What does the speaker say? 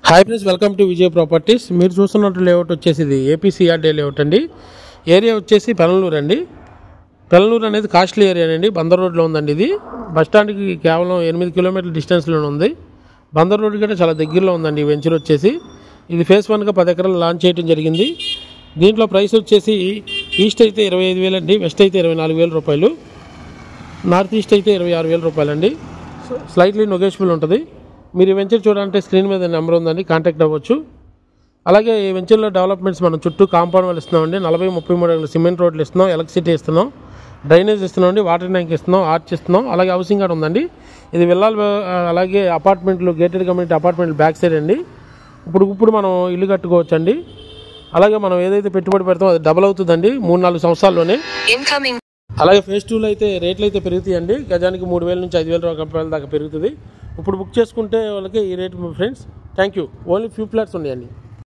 Hi friends, welcome to Vijay properties. మీరు చూస్తున్నట్టు layout వచ్చేసి ఇది ఏపీసీఆర్డే లేఅవుట్ అండి. ఏరియా వచ్చేసి పెనలూరు అండి. పెనలూరు అనేది కాస్ట్లీ ఏరియా అండి. బందర్ రోడ్లో ఉందండి. ఇది బస్టాండ్కి కేవలం 8 కిలోమీటర్ల డిస్టెన్స్లో ఉంది. బందర్ రోడ్ కంటే చాలా దగ్గరలో ఉందండి ఈ వెంచర్ వచ్చేసి. ఇది ఫేజ్ 1గా 10 ఎకరాలు లాంచ్ చేయడం జరిగింది. దీంట్లో ప్రైస్ వచ్చేసి ఈస్ట్ అయితే 25,000 అండి, వెస్ట్ అయితే 24,000 రూపాయలు, నార్త్ ఈస్ట్ అయితే 26,000 రూపాయలు అండి. స్లైట్లీ నెగోషియబుల్ ఉంటుంది. మీరు ఈ వెంచర్ చూడాలంటే స్క్రీన్ మీద నెంబర్ ఉందండి, కాంటాక్ట్ అవ్వచ్చు. అలాగే ఈ వెంచర్లో డెవలప్మెంట్స్ మనం చుట్టూ కాంపౌండ్ వాళ్ళు ఇస్తున్నామండి. 40-33 అడుగుల సిమెంట్ రోడ్లు ఇస్తున్నాం, ఎలక్ట్రిసిటీ ఇస్తున్నాం, డ్రైనేజ్ ఇస్తున్నామండి, వాటర్ ట్యాంక్ ఇస్తున్నాం, ఆర్చ్ ఇస్తున్నాం. అలాగే హౌసింగ్ కార్డ్ ఉందండి. ఇది విల్లాలు, అలాగే అపార్ట్మెంట్లు, గేటెడ్ కమ్యూనిటీ అపార్ట్మెంట్లు బ్యాక్ సైడ్ అండి. ఇప్పుడు మనం ఇల్లు కట్టుకోవచ్చు అండి. అలాగే మనం ఏదైతే పెట్టుబడి పెడతామో అది డబల్ అవుతుందండి 3-4 సంవత్సరాల్లోనే. అలాగే ఫేజ్ 2లో అయితే రేట్లు అయితే పెరుగుతాయండి. గజానికి 3,000 నుంచి 5,000 రూపాయల దాకా పెరుగుతుంది. ఇప్పుడు బుక్ చేసుకుంటే వాళ్ళకి ఈ rate friends. Thank you. Only few flats ఉన్నాయండి.